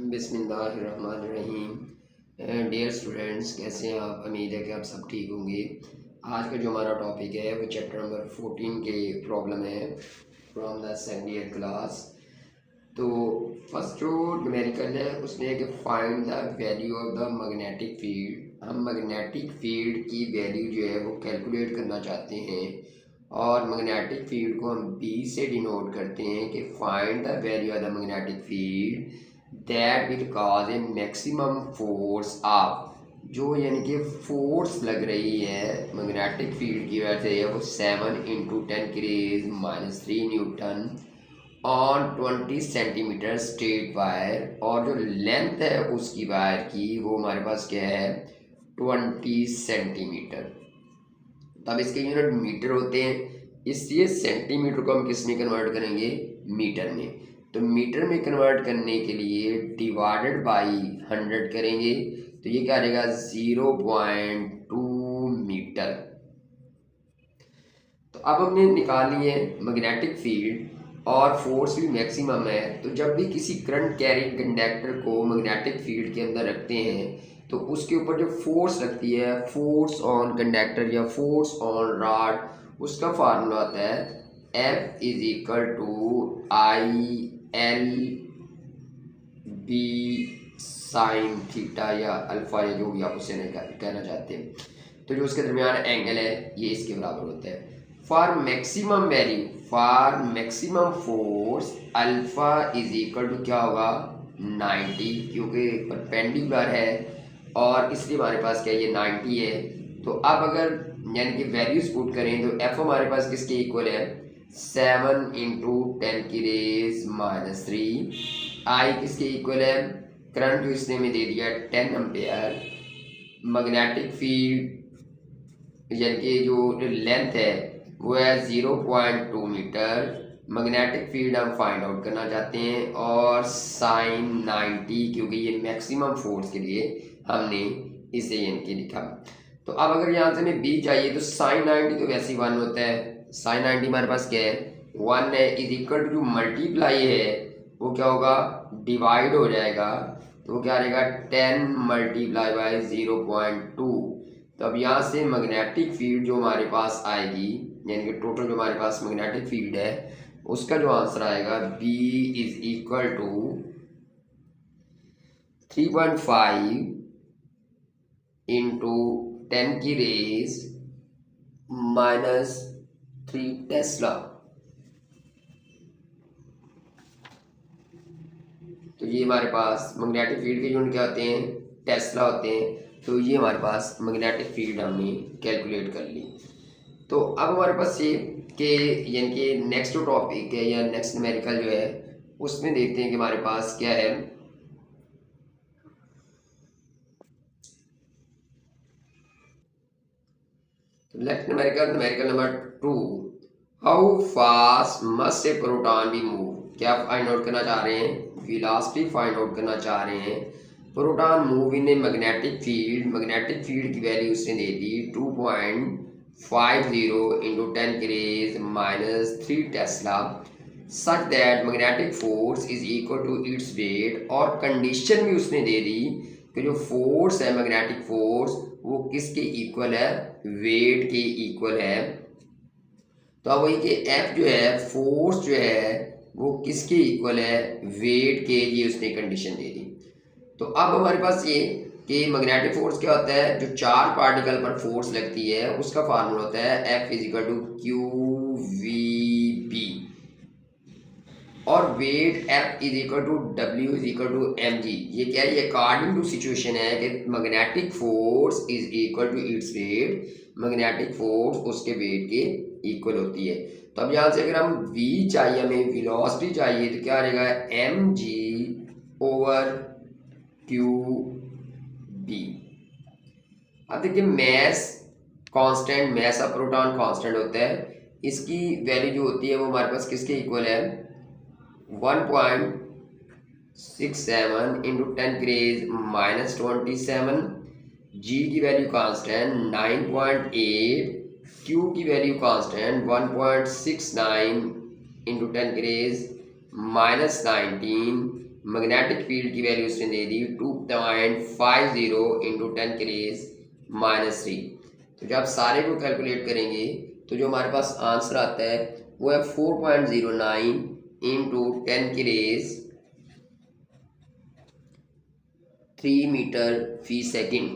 बिस्मिल्लाहिर्रहमानिर्रहीम। Dear students, कैसे हैं आप? उम्मीद है कि आप सब ठीक होंगे। आज का जो हमारा टॉपिक है वो चैप्टर नंबर 14 के प्रॉब्लम है from the second year class. तो फर्स्ट जो न्यूमेरिकल है उसमें है कि find the value of the magnetic field. हम मैग्नेटिक फील्ड की वैल्यू जो है वो कैलकुलेट करना चाहते हैं और मैग्नेटिक फील्ड को हम बी से डिनोट करते हैं कि find the value of the magnetic field that will cause A maximum force of, जो यानी कि फोर्स लग रही है मैग्नेटिक फील्ड की वजह से वो 7 × 10⁻³ Newton on 20 centimetre straight wire, और जो लेंथ है उसकी वायर की वो हमारे पास क्या है 20 सेंटीमीटर। तब इसके यूनिट मीटर होते हैं, इसलिए सेंटीमीटर को हम किस में कन्वर्ट करेंगे? मीटर में। तो मीटर में कन्वर्ट करने के लिए डिवाइडेड बाई 100 करेंगे, तो ये क्या रहेगा 0.2 मीटर। तो अब हमने निकाली है मैग्नेटिक फील्ड और फोर्स भी मैक्सिमम है। तो जब भी किसी करंट कैरिंग कंडक्टर को मैग्नेटिक फील्ड के अंदर रखते हैं तो उसके ऊपर जो फोर्स लगती है, फोर्स ऑन कंडक्टर या फोर्स ऑन रॉड, उसका फार्मूला होता है F=IL/B साइन थीटा या अल्फा या जो भी आप उसे कहना चाहते हैं। तो जो उसके दरमियान एंगल है ये इसके बराबर होता है। For maximum value, for maximum force alpha क्या होगा 90, क्योंकि परपेंडिकुलर है और इसलिए हमारे पास क्या ये 90 है। तो अब अगर यानी कि वैल्यूज पुट करें तो एफ हमारे पास किसके इक्वल है 7 × 10⁻³ आई किसके इक्वल है, करंट जो इसने में दे दिया 10 एम्पेयर। मैग्नेटिक फील्ड यानी कि जो लेंथ है वो है 0.2 मीटर। मैग्नेटिक फील्ड हम फाइंड आउट करना चाहते हैं और साइन 90, क्योंकि ये मैक्सिमम फोर्स के लिए हमने इसे यानी कि लिखा। तो अब अगर यहाँ से हमें बी चाहिए तो साइन 90 तो वैसे ही 1 होता है। साइन 90 हमारे पास क्या है 1 है, इक्वल टू जो मल्टीप्लाई है वो क्या होगा डिवाइड हो जाएगा, तो वो क्या रहेगा 10 × 0.2। तो अब यहाँ से मैग्नेटिक फील्ड जो हमारे पास आएगी यानी कि टोटल जो हमारे पास मैग्नेटिक फील्ड है उसका जो आंसर आएगा B = 3.5 × 10⁻³ टेस्ला। तो ये हमारे पास मैग्नेटिक फील्ड के यूनिट क्या होते हैं टेस्ला होते हैं। तो ये हमारे पास मैग्नेटिक फील्ड हमने कैलकुलेट कर ली। तो अब हमारे पास ये कि यानी कि नेक्स्ट जो टॉपिक है या नेक्स्ट न्यूमेरिकल जो है उसमें देखते हैं कि हमारे पास क्या है। तो next numerical number 2, how fast must a proton be move. क्या फाइंड आउट करना चाह रहे हैं? वेलोसिटी फाइंड आउट करना चाह रहे हैं। Proton move in a magnetic field, magnetic field की वैल्यू उसने दे दी 2.50 × 10⁻³ tesla, such that magnetic force is equal to its weight. और कंडीशन भी उसने दे दी कि जो फोर्स है मैग्नेटिक फोर्स वो किसके इक्वल है, वेट के इक्वल है। तो अब वही कि F जो है फोर्स जो है वो किसके इक्वल है, वेट के, ये उसने कंडीशन दे दी। तो अब हमारे पास ये कि मैग्नेटिक फोर्स क्या होता है, जो चार पार्टिकल पर फोर्स लगती है उसका फार्मूला होता है F=QVB, और वेट F=W=mg। ये क्या है, ये अकॉर्डिंग टू सिचुएशन है कि magnetic force is equal to its weight, magnetic force उसके वेट के इक्वल होती है। तो अब यहाँ से अगर हम v चाहिए, हमें वेलोसिटी चाहिए, तो क्या रहेगा mg/qb। अब देखिए mass constant, mass of proton constant होता है, इसकी वैल्यू जो होती है वो हमारे पास किसके इक्वल है 1.67 × 10⁻27। जी की वैल्यू कांस्टेंट 9.8, क्यू की वैल्यू कांस्टेंट 1.69 × -19, मैग्नेटिक फील्ड की वैल्यू उसने दे दी 2.50 इंटू 10⁻³ तो जब सारे को कैलकुलेट करेंगे तो जो हमारे पास आंसर आता है वो है 4.09 इंटू 10⁻³ मीटर फी सेकेंड।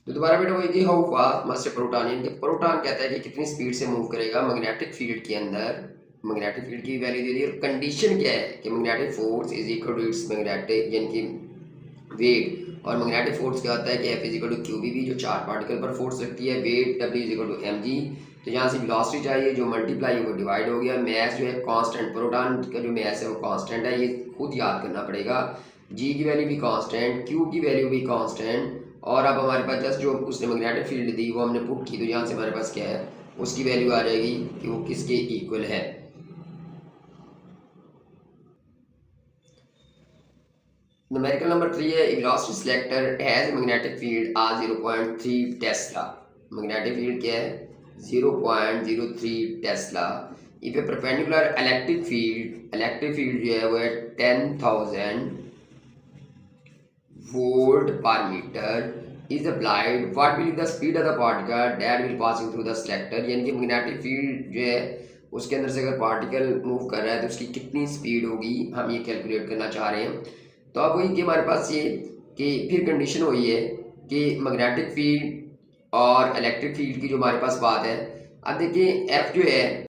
तो दोबारा बेटा वही कि how fast must a proton, यानी कि प्रोटॉन कहता है कि कितनी स्पीड से मूव करेगा मैग्नेटिक फील्ड के अंदर। मैग्नेटिक फील्ड की वैल्यू दे दी और कंडीशन क्या है कि magnetic force is equal to its magnetic यानी कि वेट, और मैग्नेटिक फोर्स क्या होता है कि F is equal to QBV जो चार पार्टिकल पर फोर्स लगती है, weight W is equal to mg। तो यहाँ से वेलोसिटी चाहिए जो मल्टीप्लाई वो डिवाइड हो गया, मैस जो है कांस्टेंट, प्रोटॉन का जो मैस है वो कांस्टेंट है, ये खुद याद करना पड़ेगा। G की वैल्यू भी कांस्टेंट, Q की वैल्यू भी कांस्टेंट, और अब हमारे पास जस्ट जो उसने मैग्नेटिक फील्ड दी वो हमने पुट की, तो यहाँ से हमारे पास क्या है उसकी वैल्यू आ जाएगी कि वो किसके इक्वल है। न्यूमेरिकल नंबर 3 है velocity selector has magnetic field आ 0.3 टेस्ला। मैग्नेटिक फील्ड क्या है 0.03 tesla. If a perpendicular electric field जो है वो है 10,000 वोल्ट पर metre is applied, what will be the speed of the particle that will passing through the selector. यानी कि मैग्नेटिक फील्ड जो है उसके अंदर से अगर पार्टिकल मूव कर रहा है तो उसकी कितनी स्पीड होगी, हम ये कैलकुलेट करना चाह रहे हैं। तो अब वही कि हमारे पास ये कि फिर कंडीशन हुई है कि मैग्नेटिक फील्ड और इलेक्ट्रिक फील्ड की जो हमारे पास बात है। अब देखिए F जो है